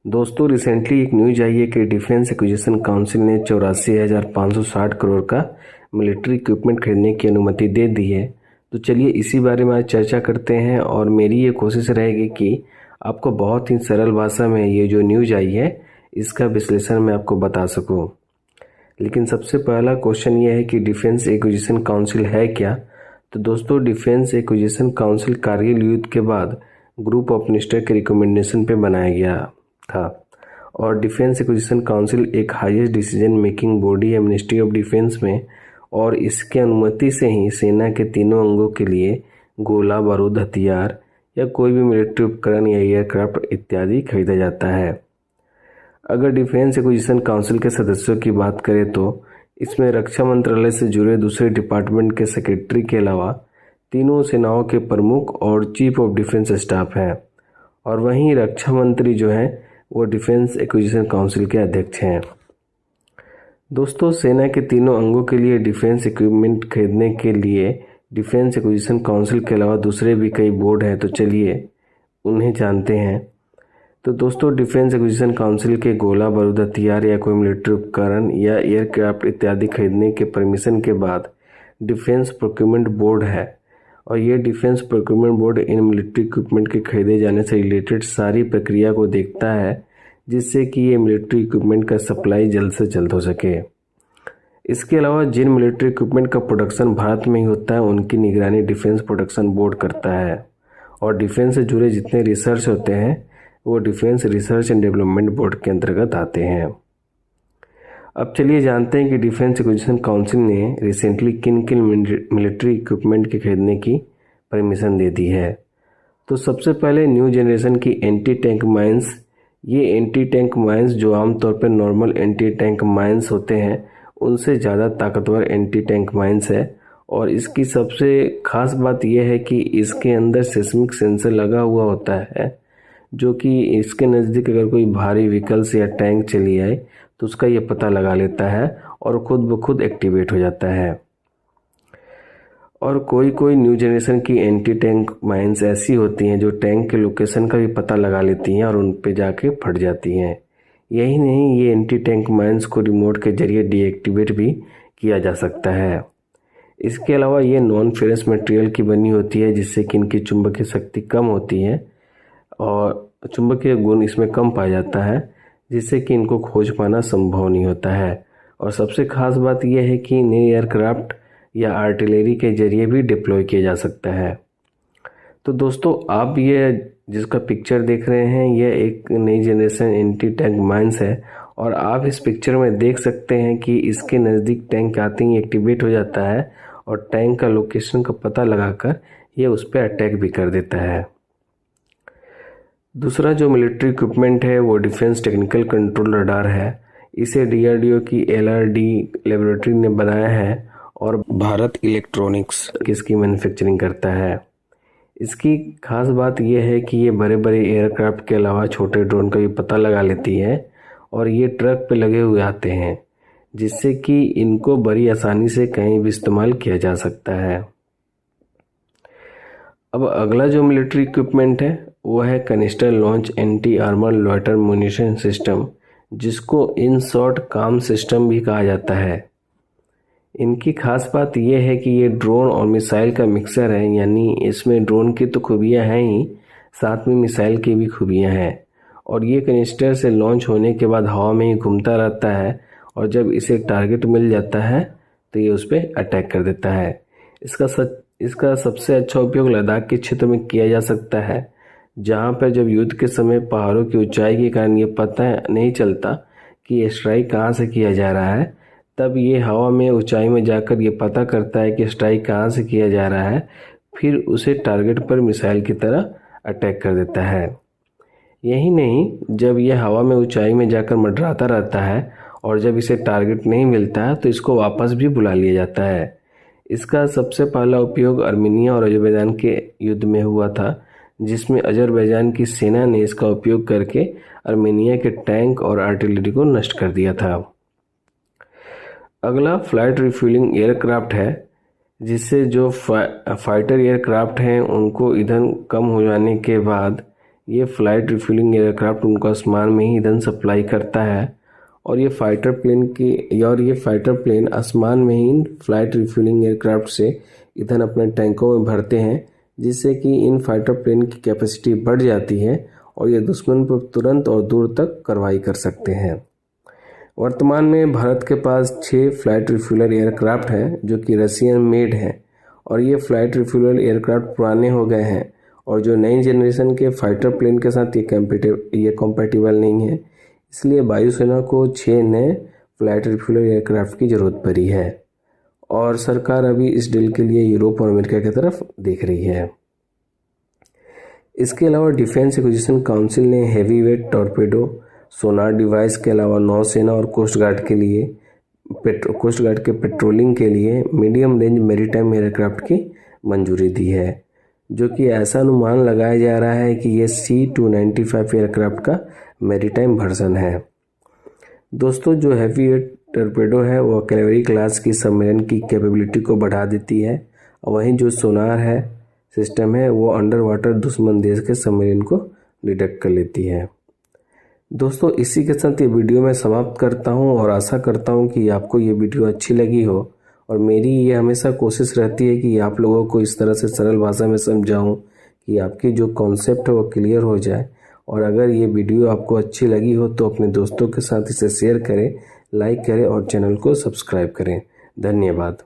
दोस्तों रिसेंटली एक न्यूज आई है कि डिफेंस एक्विजिशन काउंसिल ने 84,560 करोड़ का मिलिट्री इक्विपमेंट खरीदने की अनुमति दे दी है। तो चलिए इसी बारे में आज चर्चा करते हैं और मेरी ये कोशिश रहेगी कि आपको बहुत ही सरल भाषा में ये जो न्यूज आई है इसका विश्लेषण मैं आपको बता सकूं। लेकिन सबसे पहला क्वेश्चन ये है कि डिफेंस एक्विजिशन काउंसिल है क्या। तो दोस्तों डिफेंस एक्विजिशन काउंसिल कारगिल युद्ध के बाद ग्रुप ऑफ मिनिस्टर के रिकमेंडेशन पे बनाया गया था और डिफेंस एक्विजिशन काउंसिल एक हाईएस्ट डिसीजन मेकिंग बॉडी है मिनिस्ट्री ऑफ डिफेंस में, और इसके अनुमति से ही सेना के तीनों अंगों के लिए गोला बारूद हथियार या कोई भी मिलिट्री उपकरण या एयरक्राफ्ट इत्यादि खरीदा जाता है। अगर डिफेंस एक्विजिशन काउंसिल के सदस्यों की बात करें तो इसमें रक्षा मंत्रालय से जुड़े दूसरे डिपार्टमेंट के सेक्रेटरी के अलावा तीनों सेनाओं के प्रमुख और चीफ ऑफ डिफेंस स्टाफ हैं, और वहीं रक्षा मंत्री जो हैं वो डिफेंस एक्विजिशन काउंसिल के अध्यक्ष हैं। दोस्तों सेना के तीनों अंगों के लिए डिफेंस इक्विपमेंट खरीदने के लिए डिफेंस एक्विजिशन काउंसिल के अलावा दूसरे भी कई बोर्ड हैं, तो चलिए उन्हें जानते हैं। तो दोस्तों डिफेंस एक्विजिशन काउंसिल के गोला बारूद हथियार या कोई मिलिट्री उपकरण या एयरक्राफ्ट इत्यादि खरीदने के परमिशन के बाद डिफेंस प्रोक्योरमेंट बोर्ड है, और ये defence procurement board in military equipment के खरीदे जाने से रिलेटेड सारी प्रक्रिया को देखता है जिससे कि ये मिलिट्री इक्विपमेंट का सप्लाई जल्द से जल्द हो सके। इसके अलावा जिन मिलिट्री इक्विपमेंट का प्रोडक्शन भारत में ही होता है उनकी निगरानी डिफेंस प्रोडक्शन बोर्ड करता है, और डिफेंस से जुड़े जितने रिसर्च होते हैं वो defence research and development board के अंतर्गत आते हैं। अब चलिए जानते हैं कि डिफेंस एक्विजिशन काउंसिल ने रिसेंटली किन किन मिलिट्री इक्विपमेंट के खरीदने की परमिशन दे दी है। तो सबसे पहले न्यू जनरेशन की एंटी टैंक माइंस। ये एंटी टैंक माइंस जो आमतौर पर नॉर्मल एंटी टैंक माइंस होते हैं उनसे ज़्यादा ताकतवर एंटी टैंक माइंस है, और इसकी सबसे खास बात यह है कि इसके अंदर सेस्मिक सेंसर लगा हुआ होता है जो कि इसके नज़दीक अगर कोई भारी व्हीकल्स या टैंक चली आए तो उसका ये पता लगा लेता है और खुद ब खुद एक्टिवेट हो जाता है। और कोई न्यू जनरेशन की एंटी टैंक माइंस ऐसी होती हैं जो टैंक के लोकेशन का भी पता लगा लेती हैं और उन पे जाके फट जाती हैं। यही नहीं, ये एंटी टैंक माइंस को रिमोट के जरिए डीएक्टिवेट भी किया जा सकता है। इसके अलावा ये नॉन फेरस मटेरियल की बनी होती है जिससे कि इनकी चुंबकीय शक्ति कम होती है और चुंबकीय गुण इसमें कम पाया जाता है जिससे कि इनको खोज पाना संभव नहीं होता है। और सबसे खास बात यह है कि नए एयरक्राफ्ट या आर्टिलरी के जरिए भी डिप्लॉय किया जा सकता है। तो दोस्तों आप ये जिसका पिक्चर देख रहे हैं यह एक नई जनरेशन एंटी टैंक माइंस है, और आप इस पिक्चर में देख सकते हैं कि इसके नज़दीक टैंक आते ही एक्टिवेट हो जाता है और टैंक का लोकेशन का पता लगाकर ये उस पर अटैक भी कर देता है। दूसरा जो मिलिट्री इक्विपमेंट है वो डिफेंस टेक्निकल कंट्रोल रडार है। इसे डीआरडीओ की एलआरडी लेबोरेटरी ने बनाया है और भारत इलेक्ट्रॉनिक्स इसकी मैन्युफैक्चरिंग करता है। इसकी खास बात यह है कि ये बड़े बड़े एयरक्राफ्ट के अलावा छोटे ड्रोन का भी पता लगा लेती है, और ये ट्रक पे लगे हुए आते हैं जिससे कि इनको बड़ी आसानी से कहीं भी इस्तेमाल किया जा सकता है। अब अगला जो मिलिट्री इक्विपमेंट है वो है canister launch anti armour loiter munition system, जिसको इन शॉर्ट काम सिस्टम भी कहा जाता है। इनकी खास बात यह है कि ये ड्रोन और मिसाइल का मिक्सर है, यानी इसमें ड्रोन की तो खूबियां हैं ही, साथ में मिसाइल की भी खूबियां हैं। और ये कनिस्टर से लॉन्च होने के बाद हवा में ही घूमता रहता है, और जब इसे टारगेट मिल जाता है तो ये उस पर अटैक कर देता है। इसका सबसे अच्छा उपयोग लद्दाख के क्षेत्र में किया जा सकता है, जहाँ पर जब युद्ध के समय पहाड़ों की ऊंचाई के कारण ये पता नहीं चलता कि ये स्ट्राइक कहाँ से किया जा रहा है, तब ये हवा में ऊंचाई में जाकर ये पता करता है कि स्ट्राइक कहाँ से किया जा रहा है, फिर उसे टारगेट पर मिसाइल की तरह अटैक कर देता है। यही नहीं, जब यह हवा में ऊंचाई में जाकर मंडराता रहता है और जब इसे टारगेट नहीं मिलता है तो इसको वापस भी बुला लिया जाता है। इसका सबसे पहला उपयोग अर्मीनिया और अजरबैजान के युद्ध में हुआ था, जिसमें अजरबैजान की सेना ने इसका उपयोग करके अर्मीनिया के टैंक और आर्टिलरी को नष्ट कर दिया था। अगला फ्लाइट रिफ्यूलिंग एयरक्राफ्ट है, जिससे जो फाइटर एयरक्राफ्ट हैं उनको ईंधन कम हो जाने के बाद ये फ्लाइट रिफ्यूलिंग एयरक्राफ्ट उनको आसमान में ही ईंधन सप्लाई करता है और ये फाइटर प्लेन आसमान में ही फ्लाइट रिफ्यूलिंग एयरक्राफ्ट से ईंधन अपने टैंकों में भरते हैं, जिससे कि इन फाइटर प्लेन की कैपेसिटी बढ़ जाती है और ये दुश्मन पर तुरंत और दूर तक कार्रवाई कर सकते हैं। वर्तमान में भारत के पास 6 फ्लाइट रिफ्यूलर एयरक्राफ्ट हैं जो कि रशियन मेड हैं और ये फ्लाइट रिफ्यूलर एयरक्राफ्ट पुराने हो गए हैं और जो नई जनरेशन के फाइटर प्लेन के साथ ये कॉम्पैटिबल नहीं है, इसलिए वायुसेना को 6 नए फ्लाइट रिफ्यूलर एयरक्राफ्ट की ज़रूरत पड़ी है और सरकार अभी इस डील के लिए यूरोप और अमेरिका की तरफ देख रही है। इसके अलावा डिफेंस एक्विजिशन काउंसिल ने हैवी वेट टॉर्पेडो सोनार डिवाइस के अलावा नौसेना और कोस्ट गार्ड के पेट्रोलिंग के लिए मीडियम रेंज मैरीटाइम एयरक्राफ्ट की मंजूरी दी है, जो कि ऐसा अनुमान लगाया जा रहा है कि ये C-295 एयरक्राफ्ट का मैरीटाइम वर्जन है। दोस्तों, जो हैवी वेट टॉर्पेडो है वो कैवेलरी क्लास की सबमरीन की कैपेबिलिटी को बढ़ा देती है और वहीं जो सोनार है सिस्टम है वो अंडर वाटर दुश्मन देश के सबमरीन को डिटेक्ट कर लेती है। दोस्तों, इसी के साथ ये वीडियो मैं समाप्त करता हूँ और आशा करता हूँ कि आपको ये वीडियो अच्छी लगी हो और मेरी ये हमेशा कोशिश रहती है कि आप लोगों को इस तरह से सरल भाषा में समझाऊँ कि आपकी जो कॉन्सेप्ट है वो क्लियर हो जाए। और अगर ये वीडियो आपको अच्छी लगी हो तो अपने दोस्तों के साथ इसे शेयर करें, लाइक करें और चैनल को सब्सक्राइब करें। धन्यवाद।